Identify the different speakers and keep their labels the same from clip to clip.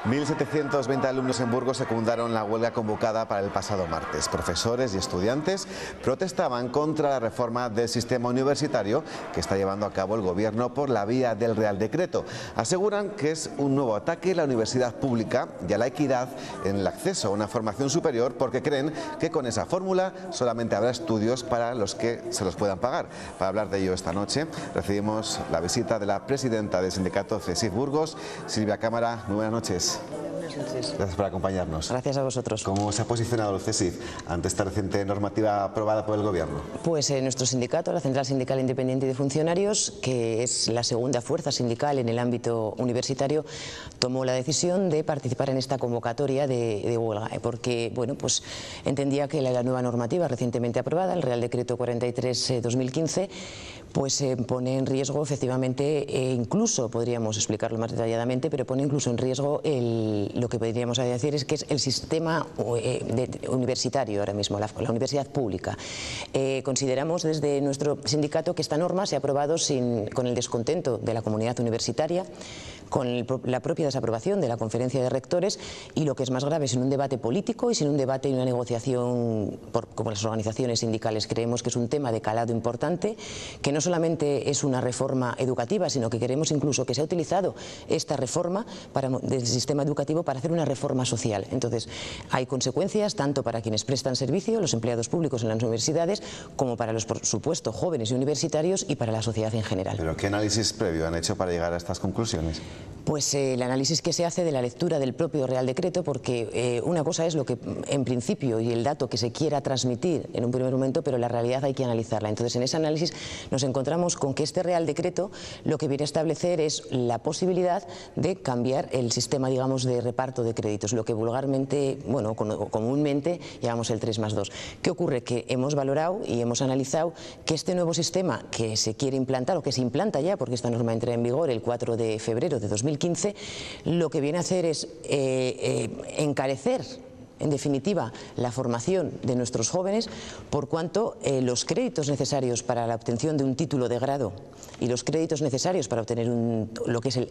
Speaker 1: 1.720 alumnos en Burgos secundaron la huelga convocada para el pasado martes. Profesores y estudiantes protestaban contra la reforma del sistema universitario que está llevando a cabo el Gobierno por la vía del Real Decreto. Aseguran que es un nuevo ataque a la universidad pública y a la equidad en el acceso a una formación superior, porque creen que con esa fórmula solamente habrá estudios para los que se los puedan pagar. Para hablar de ello esta noche recibimos la visita de la presidenta del sindicato CESIF Burgos, Silvia Cámara. Muy buenas noches.
Speaker 2: Buenas noches.
Speaker 1: Gracias por acompañarnos.
Speaker 2: Gracias a vosotros.
Speaker 1: ¿Cómo se ha posicionado el CESIF ante esta reciente normativa aprobada por el Gobierno?
Speaker 2: Pues nuestro sindicato, la Central Sindical Independiente de Funcionarios, que es la segunda fuerza sindical en el ámbito universitario, tomó la decisión de participar en esta convocatoria de huelga, porque bueno, pues entendía que la nueva normativa recientemente aprobada, el Real Decreto 43/2015, pues pone en riesgo efectivamente, incluso podríamos explicarlo más detalladamente, pero pone incluso en riesgo lo que podríamos decir es que es el sistema universitario ahora mismo, la universidad pública. Consideramos desde nuestro sindicato que esta norma se ha aprobado con el descontento de la comunidad universitaria, con la propia desaprobación de la Conferencia de Rectores y, lo que es más grave, sin un debate político y sin un debate y una negociación como las organizaciones sindicales. Creemos que es un tema de calado importante, que no solamente es una reforma educativa, sino que queremos incluso que se ha utilizado esta reforma del sistema educativo para hacer una reforma social. Entonces, hay consecuencias tanto para quienes prestan servicio, los empleados públicos en las universidades, como para los, por supuesto, jóvenes y universitarios y para la sociedad en general.
Speaker 1: ¿Pero qué análisis previo han hecho para llegar a estas conclusiones?
Speaker 2: Pues el análisis que se hace de la lectura del propio Real Decreto, porque una cosa es lo que en principio y el dato que se quiera transmitir en un primer momento, pero la realidad hay que analizarla. Entonces, en ese análisis nos encontramos con que este Real Decreto lo que viene a establecer es la posibilidad de cambiar el sistema, digamos, de reparto de créditos, lo que vulgarmente, bueno, comúnmente llamamos el 3+2. ¿Qué ocurre? Que hemos valorado y hemos analizado que este nuevo sistema que se quiere implantar, o que se implanta ya, porque esta norma entra en vigor el 4 de febrero de 2015, lo que viene a hacer es encarecer, en definitiva, la formación de nuestros jóvenes, por cuanto los créditos necesarios para la obtención de un título de grado y los créditos necesarios para obtener lo que es no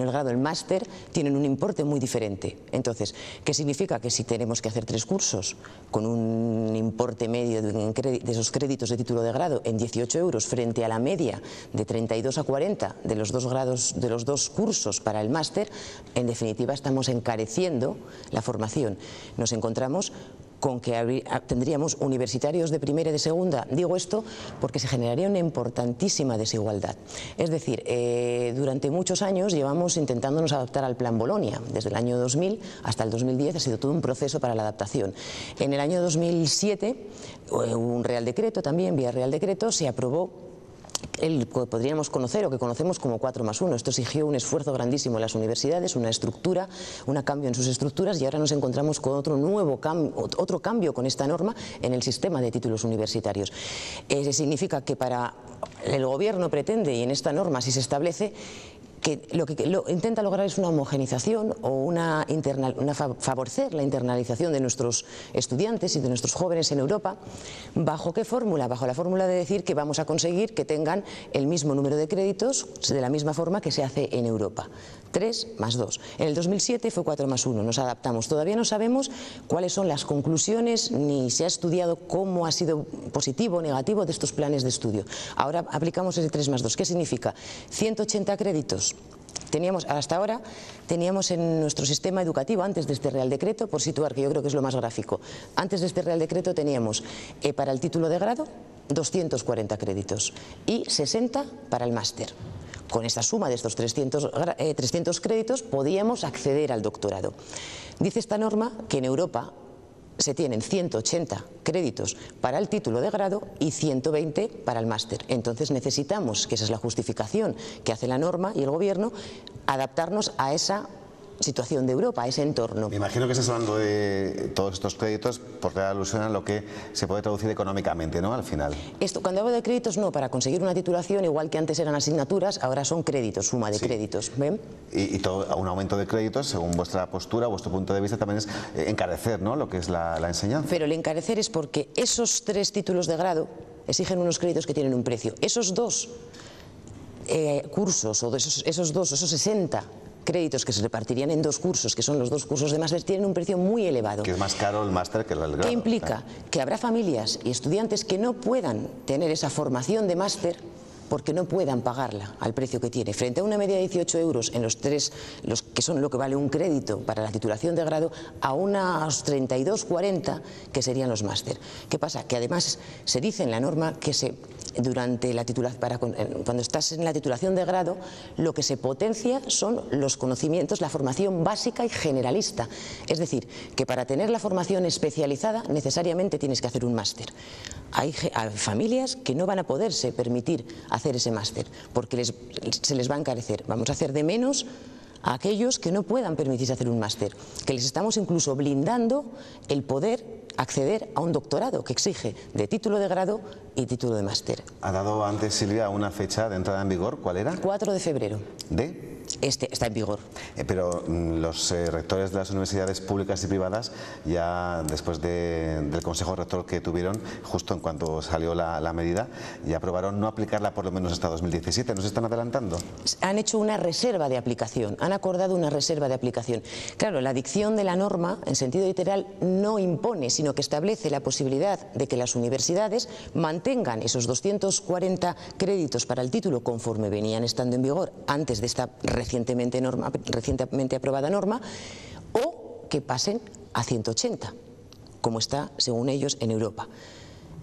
Speaker 2: el grado, el máster, tienen un importe muy diferente. Entonces, ¿qué significa? Que si tenemos que hacer 3 cursos con un importe medio de esos créditos de título de grado en 18 euros frente a la media de 32 a 40 de los 2 grados, de los 2 cursos para el máster, en definitiva estamos encareciendo la formación. Nos encontramos con que tendríamos universitarios de primera y de segunda. Digo esto porque se generaría una importantísima desigualdad. Es decir, durante muchos años llevamos intentándonos adaptar al Plan Bolonia. Desde el año 2000 hasta el 2010 ha sido todo un proceso para la adaptación. En el año 2007 hubo un Real Decreto también, vía Real Decreto, se aprobó el que podríamos conocer o que conocemos como 4+1. Esto exigió un esfuerzo grandísimo en las universidades, una estructura, un cambio en sus estructuras, y ahora nos encontramos con otro cambio con esta norma en el sistema de títulos universitarios. Significa que el Gobierno pretende, y en esta norma sí se establece, que lo que intenta lograr es una homogenización o favorecer la internalización de nuestros estudiantes y de nuestros jóvenes en Europa. ¿Bajo qué fórmula? Bajo la fórmula de decir que vamos a conseguir que tengan el mismo número de créditos de la misma forma que se hace en Europa. 3+2. En el 2007 fue 4+1. Nos adaptamos. Todavía no sabemos cuáles son las conclusiones, ni se ha estudiado cómo ha sido positivo o negativo de estos planes de estudio. Ahora aplicamos ese 3+2. ¿Qué significa? 180 créditos. Hasta ahora teníamos en nuestro sistema educativo, antes de este Real Decreto, por situar, que yo creo que es lo más gráfico, antes de este Real Decreto teníamos para el título de grado 240 créditos y 60 para el máster. Con esta suma de estos 300 créditos podíamos acceder al doctorado. Dice esta norma que en Europa se tienen 180 créditos para el título de grado y 120 para el máster. Entonces necesitamos, que esa es la justificación que hace la norma y el Gobierno, adaptarnos a esa situación de Europa, a ese entorno.
Speaker 1: Me imagino que estás hablando de todos estos créditos porque alusión a lo que se puede traducir económicamente, ¿no? Al final.
Speaker 2: Cuando hablo de créditos, no, para conseguir una titulación, igual que antes eran asignaturas, ahora son créditos, suma de créditos. ¿Ven?
Speaker 1: Y todo un aumento de créditos, según vuestra postura, vuestro punto de vista, también es encarecer, ¿no?, lo que es la enseñanza.
Speaker 2: Pero el encarecer es porque esos 3 títulos de grado exigen unos créditos que tienen un precio. Esos 2 cursos, o esos 60 créditos que se repartirían en 2 cursos, que son los 2 cursos de máster, tienen un precio muy elevado.
Speaker 1: Que es más caro el máster que el grado.
Speaker 2: ¿Qué implica? Que habrá familias y estudiantes que no puedan tener esa formación de máster porque no puedan pagarla al precio que tiene. Frente a una media de 18 euros en los que son lo que vale un crédito para la titulación de grado, a unos 32, 40 que serían los máster. ¿Qué pasa? Que además se dice en la norma que durante la cuando estás en la titulación de grado, lo que se potencia son los conocimientos, la formación básica y generalista. Es decir, que para tener la formación especializada necesariamente tienes que hacer un máster. Hay familias que no van a poderse permitir hacer ese máster porque se les va a encarecer. Vamos a hacer de menos a aquellos que no puedan permitirse hacer un máster, que les estamos incluso blindando el poder acceder a un doctorado que exige de título de grado y título de máster.
Speaker 1: ¿Ha dado antes, Silvia, una fecha de entrada en vigor? ¿Cuál era?
Speaker 2: 4 de febrero.
Speaker 1: ¿De?
Speaker 2: Está en vigor.
Speaker 1: Pero los rectores de las universidades públicas y privadas, ya después del Consejo Rector que tuvieron, justo en cuanto salió la medida, ya aprobaron no aplicarla por lo menos hasta 2017. ¿No se están adelantando?
Speaker 2: Han hecho una reserva de aplicación, han acordado una reserva de aplicación. Claro, la dicción de la norma, en sentido literal, no impone, sino que establece la posibilidad de que las universidades mantengan esos 240 créditos para el título conforme venían estando en vigor antes de esta recientemente aprobada norma, o que pasen a 180, como está, según ellos, en Europa.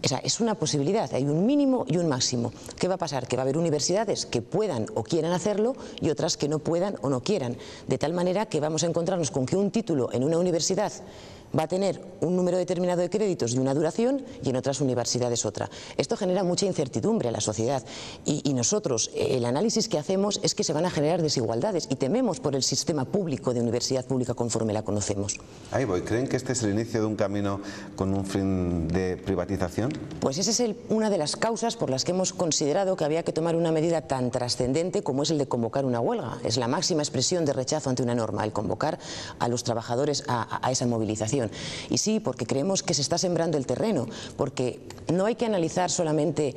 Speaker 2: O sea, es una posibilidad, hay un mínimo y un máximo. ¿Qué va a pasar? Que va a haber universidades que puedan o quieran hacerlo y otras que no puedan o no quieran. De tal manera que vamos a encontrarnos con que un título en una universidad va a tener un número determinado de créditos y una duración, y en otras universidades otra. Esto genera mucha incertidumbre a la sociedad y nosotros, el análisis que hacemos es que se van a generar desigualdades y tememos por el sistema público de universidad pública conforme la conocemos.
Speaker 1: Ahí voy. ¿Creen que este es el inicio de un camino con un fin de privatización?
Speaker 2: Pues esa es una de las causas por las que hemos considerado que había que tomar una medida tan trascendente como es el de convocar una huelga. Es la máxima expresión de rechazo ante una norma, el convocar a los trabajadores a esa movilización. Y sí, porque creemos que se está sembrando el terreno, porque no hay que analizar solamente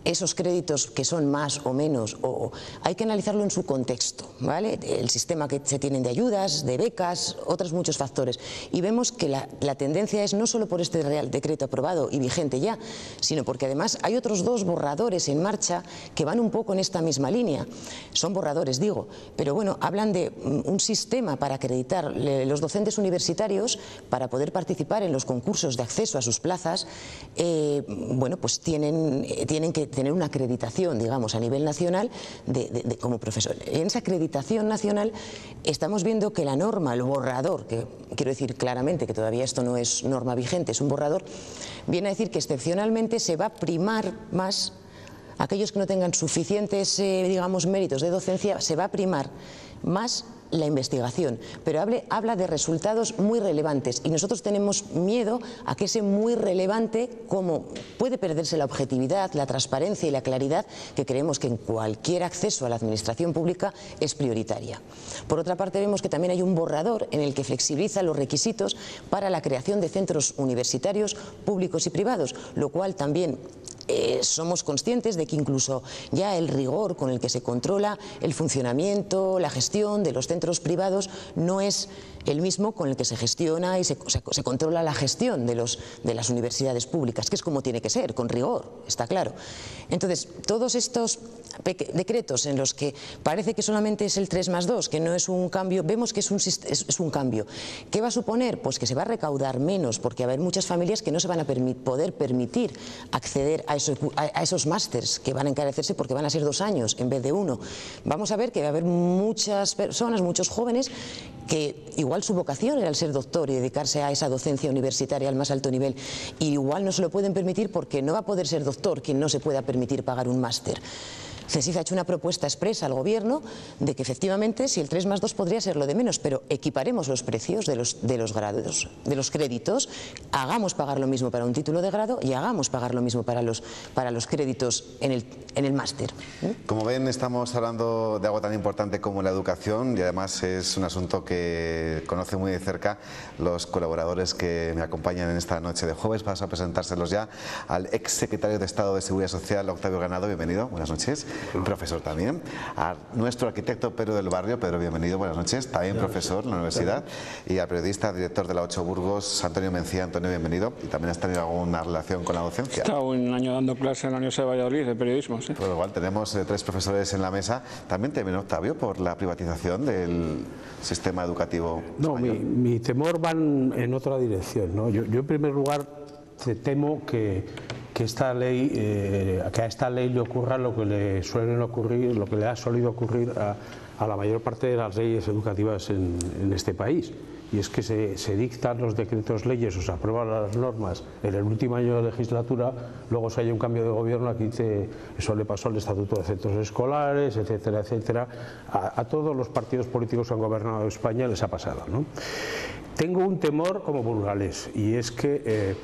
Speaker 2: esos créditos que son más o menos, o hay que analizarlo en su contexto, ¿vale? El sistema que se tienen de ayudas, de becas, otros muchos factores. Y vemos que la tendencia es no solo por este Real Decreto aprobado y vigente ya, sino porque además hay otros 2 borradores en marcha que van un poco en esta misma línea. Son borradores, digo, pero bueno, hablan de un sistema para acreditar los docentes universitarios para poder participar en los concursos de acceso a sus plazas. Bueno, pues tienen que tener una acreditación, digamos, a nivel nacional como profesor. En esa acreditación nacional estamos viendo que la norma, el borrador, que quiero decir claramente que todavía esto no es norma vigente, es un borrador, viene a decir que excepcionalmente se va a primar más aquellos que no tengan suficientes, digamos, méritos de docencia, se va a primar más la investigación, pero habla de resultados muy relevantes y nosotros tenemos miedo a que ese muy relevante, como puede perderse la objetividad, la transparencia y la claridad que creemos que en cualquier acceso a la administración pública es prioritaria. Por otra parte, vemos que también hay un borrador en el que flexibiliza los requisitos para la creación de centros universitarios públicos y privados, lo cual también somos conscientes de que incluso ya el rigor con el que se controla el funcionamiento, la gestión de los centros privados no es el mismo con el que se gestiona y se controla la gestión de las universidades públicas, que es como tiene que ser, con rigor, está claro. Entonces, todos estos decretos en los que parece que solamente es el 3+2, que no es un cambio, vemos que es un cambio. ¿Qué va a suponer? Pues que se va a recaudar menos, porque va a haber muchas familias que no se van a poder permitir acceder a esos másters, que van a encarecerse porque van a ser 2 años en vez de 1. Vamos a ver que va a haber muchas personas, muchos jóvenes, que igual su vocación era el ser doctor y dedicarse a esa docencia universitaria al más alto nivel, y igual no se lo pueden permitir porque no va a poder ser doctor quien no se pueda permitir pagar un máster. CESIF ha hecho una propuesta expresa al Gobierno de que efectivamente si el 3+2 podría ser lo de menos, pero equiparemos los precios de los grados, de los créditos, hagamos pagar lo mismo para un título de grado y hagamos pagar lo mismo para los créditos en el máster.
Speaker 1: Como ven, estamos hablando de algo tan importante como la educación, y además es un asunto que conocen muy de cerca los colaboradores que me acompañan en esta noche de jueves. Paso a presentárselos ya al ex secretario de Estado de Seguridad Social, Octavio Ganado. Bienvenido, buenas noches. profesor también, a nuestro arquitecto Pedro del Barrio. Pedro, bienvenido, buenas noches, también profesor en la universidad, y al periodista, director de la 8 Burgos, Antonio Mencía. Antonio, bienvenido. ¿Y también has tenido alguna relación con la docencia?
Speaker 3: He estado un año dando clase en la Universidad de Valladolid de periodismo, sí.
Speaker 1: Por lo cual tenemos 3 profesores en la mesa. También teme, Octavio, por la privatización del sistema educativo español.
Speaker 4: No, mi temor va en otra dirección, ¿no? Yo en primer lugar temo que a esta ley le ocurra lo que le suelen ocurrir, lo que le ha solido ocurrir a la mayor parte de las leyes educativas en este país. Y es que se dictan los decretos leyes o se aprueban las normas en el último año de legislatura, luego si hay un cambio de gobierno, aquí eso le pasó al Estatuto de Centros Escolares, etcétera, etcétera. A todos los partidos políticos que han gobernado España les ha pasado, ¿no? Tengo un temor como burgalés, y es que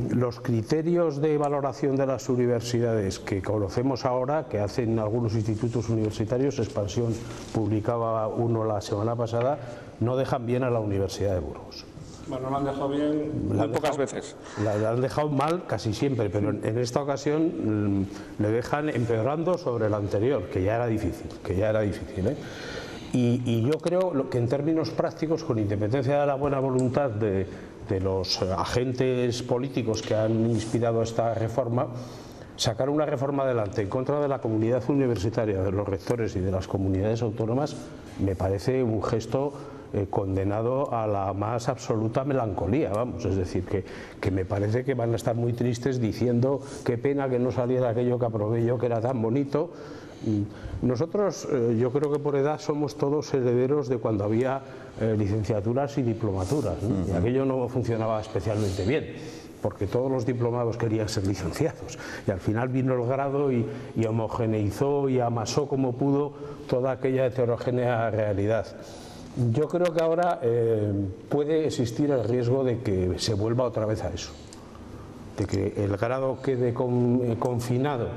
Speaker 4: los criterios de valoración de las universidades que conocemos ahora, que hacen algunos institutos universitarios, Expansión publicaba uno la semana pasada, no dejan bien a la Universidad de Burgos.
Speaker 3: Bueno, lo han dejado bien muy pocas veces.
Speaker 4: La han dejado mal casi siempre, pero en esta ocasión le dejan empeorando sobre la anterior, que ya era difícil, ¿eh? Y yo creo que en términos prácticos, con independencia de la buena voluntad de los agentes políticos que han inspirado esta reforma, sacar una reforma adelante en contra de la comunidad universitaria, de los rectores y de las comunidades autónomas, me parece un gesto condenado a la más absoluta melancolía, vamos, es decir, que me parece que van a estar muy tristes diciendo qué pena que no saliera aquello que aprobé yo, que era tan bonito. Nosotros, yo creo que por edad somos todos herederos de cuando había licenciaturas y diplomaturas, ¿no? Y aquello no funcionaba especialmente bien, porque todos los diplomados querían ser licenciados, y al final vino el grado y homogeneizó y amasó como pudo toda aquella heterogénea realidad. Yo creo que ahora puede existir el riesgo de que se vuelva otra vez a eso, de que el grado quede confinado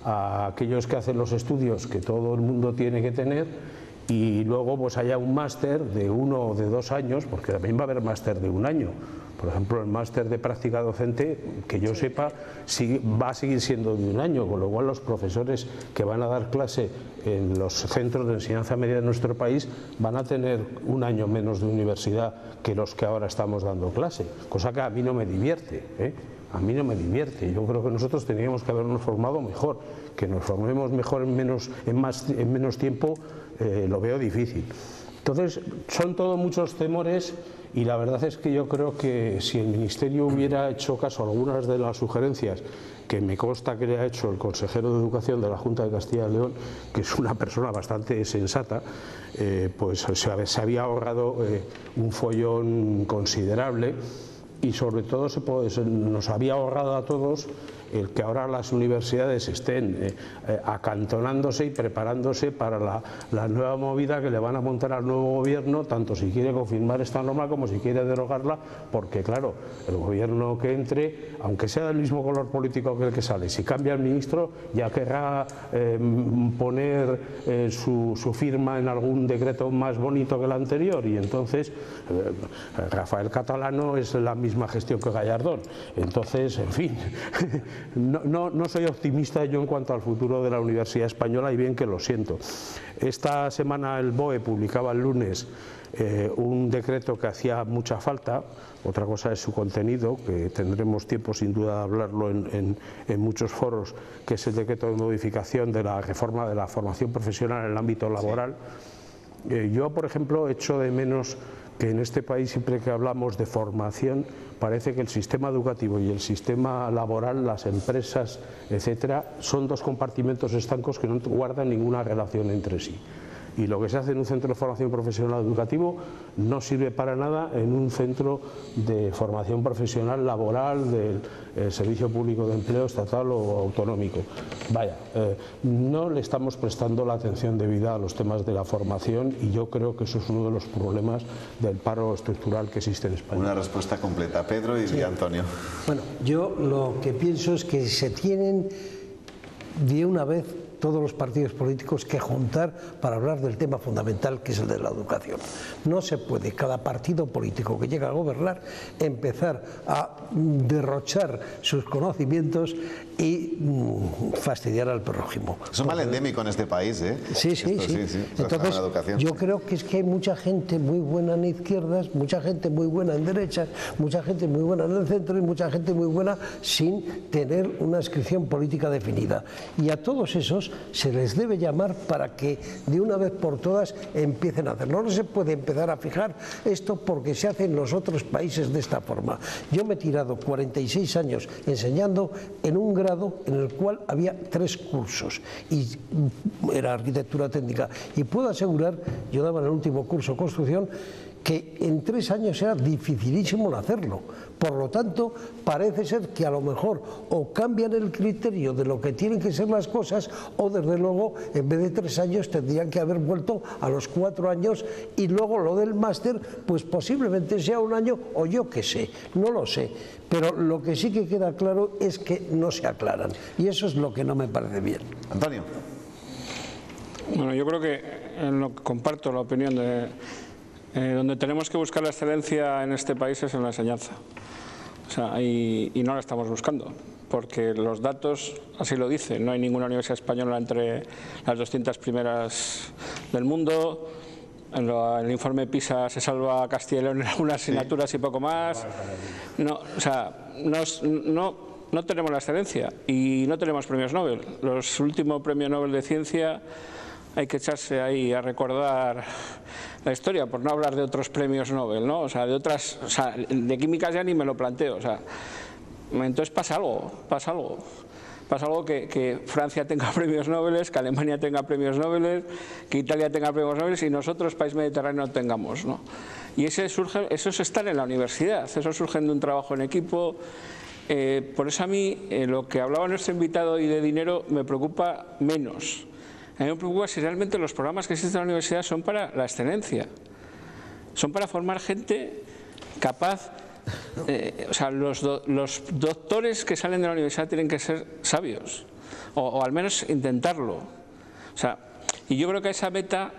Speaker 4: a aquellos que hacen los estudios que todo el mundo tiene que tener, y luego pues haya un máster de 1 o de 2 años, porque también va a haber máster de 1 año. Por ejemplo, el máster de práctica docente, que yo sepa, va a seguir siendo de 1 año, con lo cual los profesores que van a dar clase en los centros de enseñanza media de nuestro país van a tener 1 año menos de universidad que los que ahora estamos dando clase, cosa que a mí no me divierte, ¿eh? A mí no me divierte. Yo creo que nosotros teníamos que habernos formado mejor. Que nos formemos mejor en menos tiempo, lo veo difícil. Entonces, son todos muchos temores, y la verdad es que yo creo que si el Ministerio hubiera hecho caso a algunas de las sugerencias que me consta que le ha hecho el consejero de Educación de la Junta de Castilla y León, que es una persona bastante sensata, pues se había ahorrado un follón considerable, y sobre todo nos había ahorrado a todos el que ahora las universidades estén acantonándose y preparándose para la nueva movida que le van a montar al nuevo gobierno, tanto si quiere confirmar esta norma como si quiere derogarla, porque claro, el gobierno que entre, aunque sea del mismo color político que el que sale, si cambia el ministro ya querrá poner su firma en algún decreto más bonito que el anterior, y entonces Rafael Catalano es la misma gestión que Gallardón. Entonces, en fin, no soy optimista yo en cuanto al futuro de la Universidad Española, y bien que lo siento. Esta semana el BOE publicaba el lunes un decreto que hacía mucha falta. Otra cosa es su contenido, que tendremos tiempo sin duda de hablarlo en muchos foros, que es el decreto de modificación de la reforma de la formación profesional en el ámbito laboral. Yo, por ejemplo, echo de menos que en este país, siempre que hablamos de formación, parece que el sistema educativo y el sistema laboral, las empresas, etcétera, son 2 compartimentos estancos que no guardan ninguna relación entre sí. Y lo que se hace en un centro de formación profesional educativo no sirve para nada en un centro de formación profesional laboral del Servicio Público de Empleo estatal o autonómico. Vaya, no le estamos prestando la atención debida a los temas de la formación, y yo creo que eso es uno de los problemas del paro estructural que existe en España.
Speaker 1: Una respuesta completa. Pedro y Antonio.
Speaker 5: Bueno, yo lo que pienso es que se tienen de una vez todos los partidos políticos que juntar para hablar del tema fundamental, que es el de la educación. No se puede cada partido político que llega a gobernar empezar a derrochar sus conocimientos y fastidiar al prójimo.
Speaker 1: Es un mal endémico en este país, ¿eh?
Speaker 5: Sí. Entonces, yo creo que es que hay mucha gente muy buena en izquierdas, mucha gente muy buena en derechas, mucha gente muy buena en el centro y mucha gente muy buena sin tener una inscripción política definida. Y a todos esos se les debe llamar para que de una vez por todas empiecen a hacerlo. No se puede empezar a fijar esto porque se hace en los otros países de esta forma. Yo me he tirado 46 años enseñando en un grado en el cual había 3 cursos y era arquitectura técnica, y puedo asegurar, yo daba en el último curso construcción, que en 3 años era dificilísimo hacerlo. Por lo tanto, parece ser que a lo mejor o cambian el criterio de lo que tienen que ser las cosas, o desde luego en vez de 3 años tendrían que haber vuelto a los 4 años, y luego lo del máster pues posiblemente sea 1 año, o yo qué sé, no lo sé. Pero lo que sí que queda claro es que no se aclaran, y eso es lo que no me parece bien.
Speaker 1: Antonio.
Speaker 3: Bueno, yo creo que comparto la opinión de donde tenemos que buscar la excelencia en este país es en la enseñanza. O sea, y no la estamos buscando, porque los datos así lo dicen. No hay ninguna universidad española entre las 200 primeras del mundo. En el informe PISA se salva Castilla y León en algunas asignaturas y poco más. No, o sea, no tenemos la excelencia y no tenemos premios Nobel. Los últimos premios Nobel de Ciencia hay que echarse ahí a recordar la historia, por no hablar de otros premios Nobel, ¿no? O sea, de químicas ya ni me lo planteo. O sea, entonces pasa algo que Francia tenga premios Nobel, que Alemania tenga premios Nobel, que Italia tenga premios Nobel y nosotros, país mediterráneo, no tengamos, ¿no? Y esos están en la universidad, esos surgen de un trabajo en equipo. Por eso a mí lo que hablaba nuestro invitado y de dinero me preocupa menos. A mí me preocupa si realmente los programas que existen en la universidad son para la excelencia, son para formar gente capaz. O sea, los doctores que salen de la universidad tienen que ser sabios, o al menos intentarlo. O sea, y yo creo que a esa meta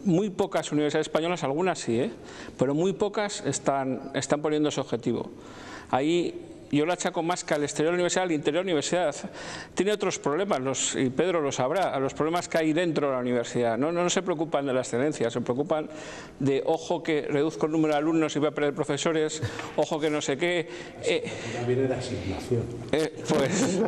Speaker 3: muy pocas universidades españolas, algunas sí, pero muy pocas están poniendo ese objetivo. Ahí yo lo achaco más que al exterior de la universidad, al interior de la universidad. Tiene otros problemas, y Pedro lo sabrá, los problemas que hay dentro de la universidad. No se preocupan de la excelencia, se preocupan de, ojo que reduzco el número de alumnos y voy a perder profesores, ojo que no sé qué.
Speaker 4: Ya viene de asignación.
Speaker 3: Pues,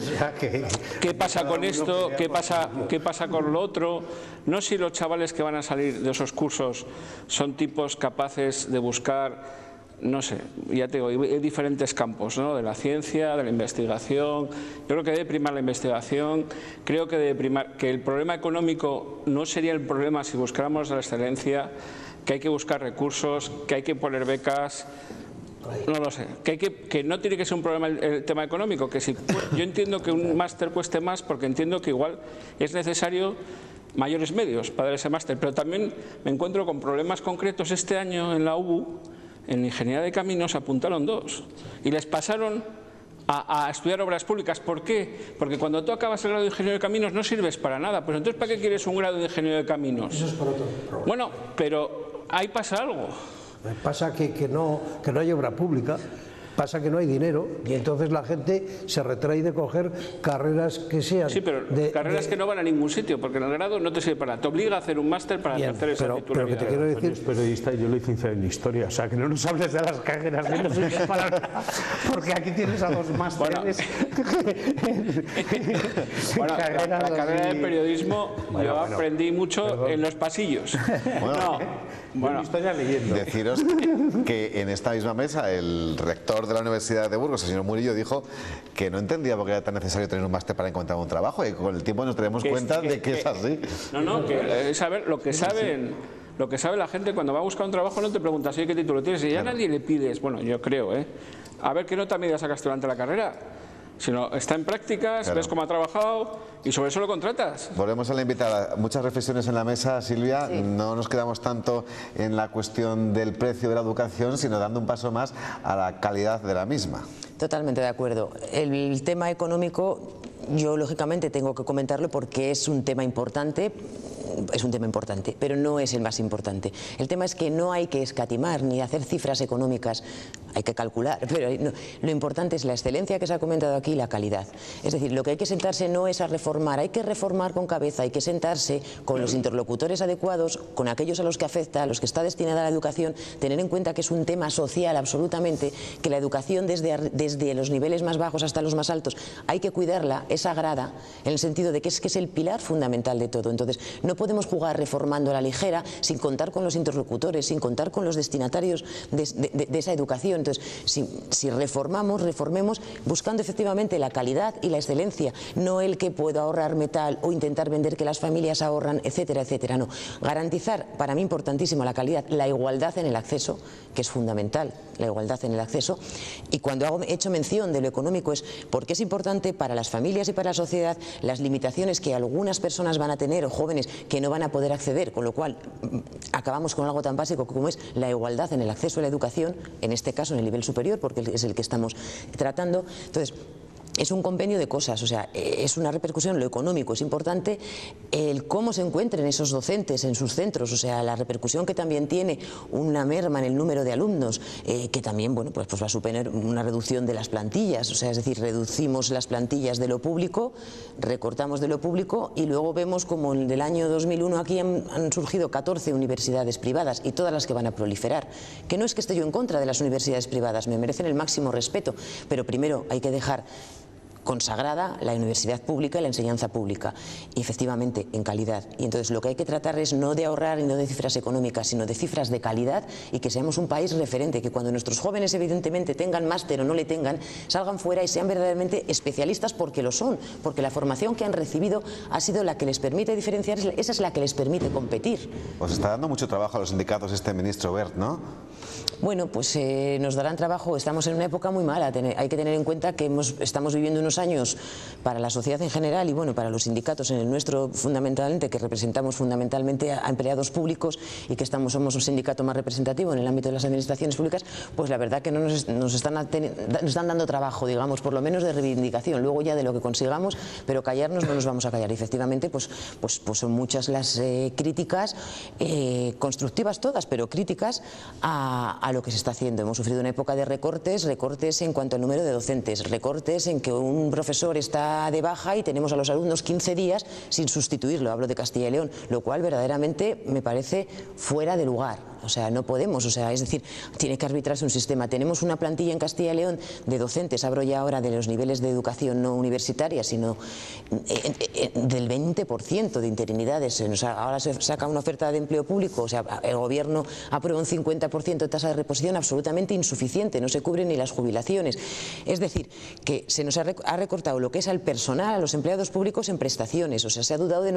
Speaker 3: ¿qué pasa con esto? ¿Qué pasa con lo otro? No sé si los chavales que van a salir de esos cursos son tipos capaces de buscar. No sé, ya te digo, hay diferentes campos, ¿no? De la ciencia, de la investigación. Yo creo que debe primar la investigación, creo que debe primar que el problema económico no sería el problema si buscáramos la excelencia, que hay que buscar recursos, que hay que poner becas. No lo sé, que no tiene que ser un problema el tema económico, que si yo entiendo que un máster cueste más porque entiendo que igual es necesario mayores medios para dar ese máster, pero también me encuentro con problemas concretos este año en la UBU. En Ingeniería de Caminos apuntaron 2 y les pasaron a estudiar obras públicas. ¿Por qué? Porque cuando tú acabas el grado de Ingeniero de Caminos no sirves para nada. Pues entonces, ¿para qué quieres un grado de Ingeniero de Caminos?
Speaker 5: Eso es por otro problema.
Speaker 3: Bueno, pero ahí pasa algo.
Speaker 5: Pasa que no hay obra pública. Pasa que no hay dinero y entonces la gente se retrae de coger carreras que sean...
Speaker 3: Sí, pero carreras que no van a ningún sitio, porque en el grado no te sirve para nada. Te obliga a hacer un máster para hacer esa titularidad.
Speaker 5: Pero que te quiero decir...
Speaker 4: Es periodista y yo lo hice en historia, o sea, que no nos hables de las carreras que no sirven para nada, porque aquí tienes a 2 másteres.
Speaker 3: Bueno, la carrera de periodismo yo aprendí mucho en los pasillos.
Speaker 1: Bueno, deciros que en esta misma mesa el rector de la Universidad de Burgos, el señor Murillo, dijo que no entendía por qué era tan necesario tener un máster para encontrar un trabajo, y con el tiempo nos tenemos cuenta de que es así.
Speaker 3: Que es saber lo que saben. Lo que sabe la gente cuando va a buscar un trabajo, no te preguntas, ¿qué título tienes? Y ya nadie le pides, bueno, yo creo, a ver qué nota media sacaste durante la carrera. Sino está en prácticas, ves cómo ha trabajado y sobre eso lo contratas.
Speaker 1: Volvemos a la invitada. Muchas reflexiones en la mesa, Silvia. Sí. No nos quedamos tanto en la cuestión del precio de la educación, sino dando un paso más a la calidad de la misma.
Speaker 2: Totalmente de acuerdo. El tema económico, yo lógicamente tengo que comentarlo porque es un tema importante. es un tema importante, pero no es el más importante. El tema es que no hay que escatimar ni hacer cifras económicas, hay que calcular, pero no, lo importante es la excelencia que se ha comentado aquí y la calidad. Es decir, lo que hay que sentarse no es a reformar, hay que reformar con cabeza, hay que sentarse con los interlocutores adecuados, con aquellos a los que afecta, a los que está destinada la educación, tener en cuenta que es un tema social absolutamente, que la educación desde los niveles más bajos hasta los más altos hay que cuidarla, es sagrada, en el sentido de que es el pilar fundamental de todo. Entonces, no podemos jugar reformando a la ligera sin contar con los interlocutores, sin contar con los destinatarios de esa educación. Entonces, si reformamos, reformemos buscando efectivamente la calidad y la excelencia, no el que puedo ahorrarme tal o intentar vender que las familias ahorran, etcétera, etcétera. No, garantizar, para mí importantísimo, la calidad, la igualdad en el acceso, que es fundamental, la igualdad en el acceso. Y cuando he hecho mención de lo económico es porque es importante para las familias y para la sociedad las limitaciones que algunas personas van a tener o jóvenes que no van a poder acceder, con lo cual acabamos con algo tan básico como es la igualdad en el acceso a la educación, en este caso en el nivel superior, porque es el que estamos tratando. Entonces, es un compendio de cosas, o sea, es una repercusión, lo económico es importante, el cómo se encuentren esos docentes en sus centros, o sea, la repercusión que también tiene una merma en el número de alumnos, que también, bueno, pues va a suponer una reducción de las plantillas, o sea, es decir, reducimos las plantillas de lo público, recortamos de lo público y luego vemos como en el año 2001 aquí han surgido 14 universidades privadas y todas las que van a proliferar, que no es que esté yo en contra de las universidades privadas, me merecen el máximo respeto, pero primero hay que dejar consagrada la universidad pública y la enseñanza pública, y efectivamente en calidad. Y entonces lo que hay que tratar es no de ahorrar y no de cifras económicas, sino de cifras de calidad, y que seamos un país referente, que cuando nuestros jóvenes evidentemente tengan máster o no le tengan, salgan fuera y sean verdaderamente especialistas, porque lo son, porque la formación que han recibido ha sido la que les permite diferenciar, esa es la que les permite competir.
Speaker 1: Os está dando mucho trabajo a los sindicatos este ministro Wert, ¿no?
Speaker 2: Bueno, pues nos darán trabajo, estamos en una época muy mala, hay que tener en cuenta que estamos viviendo unos años para la sociedad en general y bueno, para los sindicatos, en el nuestro fundamentalmente, que representamos fundamentalmente a empleados públicos y que somos un sindicato más representativo en el ámbito de las administraciones públicas, pues la verdad que no nos están dando trabajo, digamos, por lo menos de reivindicación, luego ya de lo que consigamos, pero callarnos no nos vamos a callar. Y efectivamente, pues son muchas las críticas, constructivas todas, pero críticas a lo que se está haciendo. Hemos sufrido una época de recortes en cuanto al número de docentes, recortes en que un profesor está de baja y tenemos a los alumnos 15 días sin sustituirlo, hablo de Castilla y León, lo cual verdaderamente me parece fuera de lugar. O sea, no podemos, o sea, es decir, tiene que arbitrarse un sistema. Tenemos una plantilla en Castilla y León de docentes, hablo ya ahora de los niveles de educación no universitaria, sino del 20% de interinidades. O sea, ahora se saca una oferta de empleo público, o sea, el gobierno aprueba un 50% de tasa de reposición absolutamente insuficiente, no se cubren ni las jubilaciones. Es decir, que se nos ha recortado lo que es al personal, a los empleados públicos en prestaciones, o sea, se ha dudado de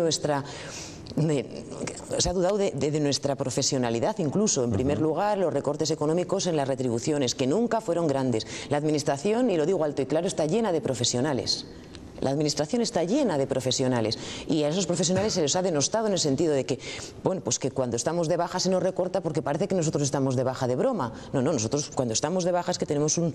Speaker 2: nuestra profesionalidad incluso. En primer lugar, los recortes económicos en las retribuciones, que nunca fueron grandes. La administración, y lo digo alto y claro, está llena de profesionales. La administración está llena de profesionales y a esos profesionales se les ha denostado en el sentido de que, bueno, pues que cuando estamos de baja se nos recorta porque parece que nosotros estamos de baja de broma. No, nosotros cuando estamos de baja es que tenemos un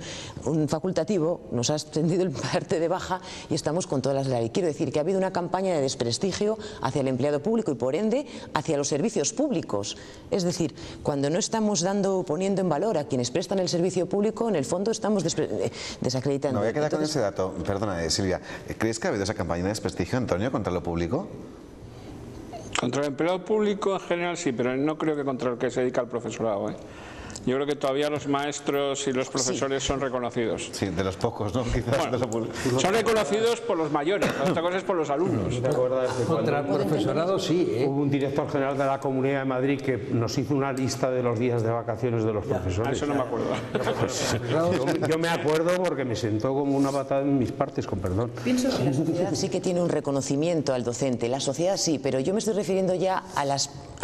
Speaker 2: facultativo, nos ha extendido el parte de baja y estamos con todas las leyes. Quiero decir que ha habido una campaña de desprestigio hacia el empleado público y por ende hacia los servicios públicos. Es decir, cuando no estamos poniendo en valor a quienes prestan el servicio público, en el fondo estamos desacreditando.
Speaker 1: Me voy a quedar con ese dato, perdona Silvia. ¿Crees que ha habido esa campaña de desprestigio, Antonio, contra lo público?
Speaker 3: Contra el empleado público en general sí, pero no creo que contra el que se dedica al profesorado. Yo creo que todavía los maestros y los profesores son reconocidos.
Speaker 1: Sí, de los pocos, ¿no? Quizás
Speaker 3: bueno,
Speaker 1: de lo público.
Speaker 3: Son reconocidos por los mayores, la otra cosa es por los alumnos.
Speaker 4: ¿Te acuerdas de
Speaker 5: contra el profesorado sí,
Speaker 4: Hubo un director general de la Comunidad de Madrid que nos hizo una lista de los días de vacaciones de los profesores.
Speaker 3: Eso no me acuerdo.
Speaker 4: Pues, yo me acuerdo porque me sentó como una patada en mis partes, con perdón.
Speaker 2: Pienso que la sociedad sí que tiene un reconocimiento al docente, la sociedad sí, pero yo me estoy refiriendo ya a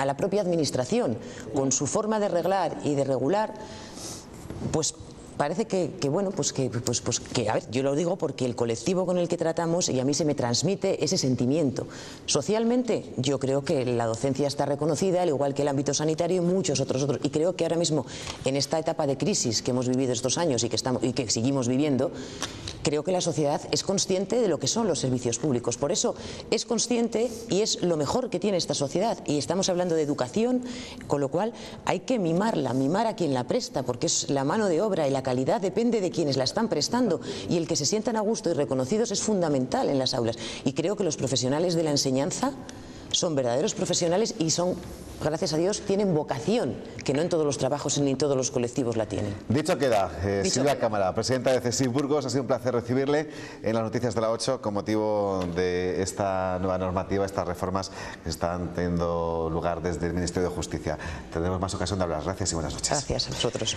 Speaker 2: la propia administración, con su forma de reglar y de regular, pues parece que bueno, pues que a ver, yo lo digo porque el colectivo con el que tratamos, y a mí se me transmite ese sentimiento. Socialmente, yo creo que la docencia está reconocida, al igual que el ámbito sanitario y muchos otros. Y creo que ahora mismo, en esta etapa de crisis que hemos vivido estos años y que seguimos viviendo, creo que la sociedad es consciente de lo que son los servicios públicos. Por eso es consciente y es lo mejor que tiene esta sociedad. Y estamos hablando de educación, con lo cual hay que mimarla, mimar a quien la presta, porque es la mano de obra y la calidad depende de quienes la están prestando. Y el que se sientan a gusto y reconocidos es fundamental en las aulas. Y creo que los profesionales de la enseñanza son verdaderos profesionales y son, gracias a Dios, tienen vocación, que no en todos los trabajos ni en todos los colectivos la tienen.
Speaker 1: Dicho queda, Silvia Cámara, presidenta de CSIC Burgos, ha sido un placer recibirle en las noticias de la 8 con motivo de esta nueva normativa, estas reformas que están teniendo lugar desde el Ministerio de Justicia. Tendremos más ocasión de hablar. Gracias y buenas noches.
Speaker 2: Gracias a vosotros.